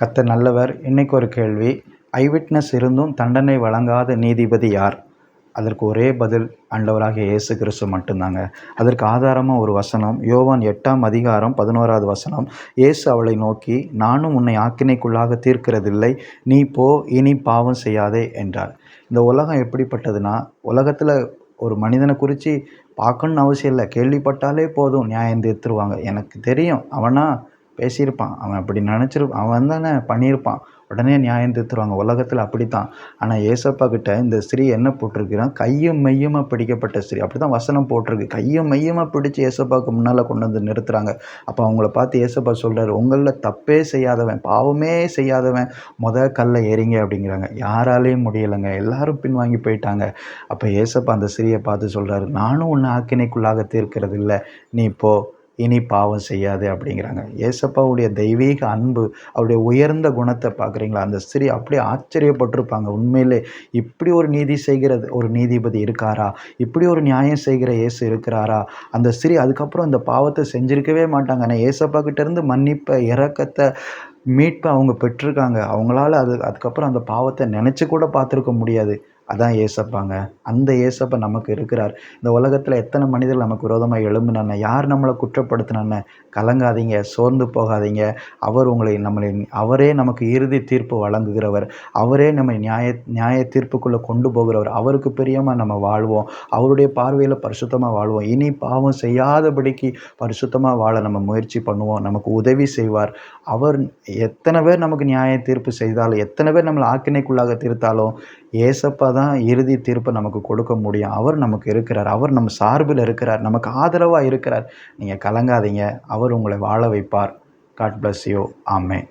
கர்த்தர் நல்லவர். இன்னைக்கு ஒரு கேள்வி. ஐவிட்னஸ் இருந்தும் தண்டனை வழங்காத நீதிபதி யார்? அதற்கு ஒரே பதில் ஆண்டவராகிய இயேசு கிறிஸ்து மட்டும்தாங்க. அதற்கு ஆதாரமாக ஒரு வசனம், யோவான் 8ஆம் அதிகாரம் 11வது வசனம். இயேசு அவளை நோக்கி, நானும் உன்னை ஆக்கினைக்குள்ளாக தீர்க்கிறதில்லை, நீ போ, இனி பாவம் செய்யாதே என்றார். இந்த உலகம் எப்படிப்பட்டதுன்னா, உலகத்தில் ஒரு மனிதனை குறித்து பார்க்கணுன்னு அவசியம் இல்லை, கேள்விப்பட்டாலே போதும் நியாயம் தீர்த்துருவாங்க. எனக்கு தெரியும், அவனா பேசியிருப்பான், அவன் அப்படி நினச்சிருப்பான், அவன் தானே பண்ணியிருப்பான், உடனே நியாயம் தீர்த்துருவாங்க. உலகத்தில் அப்படித்தான். ஆனால் ஏசப்பா கிட்ட இந்த ஸ்திரீ என்ன போட்டிருக்குன்னா, கையும் மெய்யுமா பிடிக்கப்பட்ட ஸ்திரீ. அப்படி தான் வசனம் போட்டிருக்கு. கையும் மெய்யுமா பிடிச்சி ஏசப்பாவுக்கு முன்னால் கொண்டு வந்து நிறுத்துறாங்க. அப்போ அவங்கள பார்த்து ஏசப்பா சொல்கிறார், உங்களில் தப்பே செய்யாதவன், பாவமே செய்யாதவன் கல்லை எறிங்க அப்படிங்கிறாங்க. யாராலையும் முடியலைங்க, எல்லாரும் பின்வாங்கி போயிட்டாங்க. அப்போ ஏசப்பா அந்த ஸ்திரீயை பார்த்து சொல்கிறாரு, நானும் உன்னை ஆக்கினைக்குள்ளாக தீர்க்கிறது இல்லை, நீ போ, இனி பாவம் செய்யாது அப்படிங்கிறாங்க. ஏசப்பாவுடைய தெய்வீக அன்பு, அவருடைய உயர்ந்த குணத்தை பார்க்குறீங்களா? அந்த ஸ்திரீ அப்படியே ஆச்சரியப்பட்டிருப்பாங்க. உண்மையிலே இப்படி ஒரு நீதி செய்கிற ஒரு நீதிபதி இருக்காரா? இப்படி ஒரு நியாயம் செய்கிற இயேசு இருக்கிறாரா? அந்த ஸ்திரீ அதுக்கப்புறம் இந்த பாவத்தை செஞ்சிருக்கவே மாட்டாங்க. ஆனால் ஏசப்பா கிட்டேருந்து மன்னிப்பை, இரக்கத்தை, மீட்பை அவங்க பெற்றிருக்காங்க. அவங்களால அதுக்கப்புறம் அந்த பாவத்தை நினச்சி கூட பார்த்துருக்க முடியாது. அதான் ஏசப்பாங்க. அந்த ஏசப்பா நமக்கு இருக்கிறார். இந்த உலகத்தில் எத்தனை மனிதர்கள் நமக்கு விரோதமாக எழும்பினாங்க, யார் நம்மளை குற்றப்படுத்தினாங்க? கலங்காதீங்க, சோர்ந்து போகாதீங்க. அவரே நமக்கு இறுதி தீர்ப்பு வழங்குகிறவர். அவரே நம்மை நியாய தீர்ப்புக்குள்ளே கொண்டு போகிறவர். அவருக்கு பிரியமாக நம்ம வாழ்வோம். அவருடைய பார்வையில் பரிசுத்தமாக வாழ்வோம். இனி பாவம் செய்யாதபடிக்கு பரிசுத்தமாக வாழ நம்ம முயற்சி பண்ணுவோம். நமக்கு உதவி செய்வார். அவர் எத்தனை பேர் நமக்கு நியாய தீர்ப்பு செய்தாலும், எத்தனை பேர் நம்மளை ஆக்கினைக்குள்ளாக தீர்த்தாலும், ஏசப்பா தான் இறுதி தீர்ப்பை நமக்கு கொடுக்க முடியும். அவர் நமக்கு இருக்கிறார். அவர் நம்ம சார்பில் இருக்கிறார். நமக்கு ஆதரவாக இருக்கிறார். நீங்கள் கலங்காதீங்க. அவர் உங்களை வாழ வைப்பார். God bless you. ஆமென்.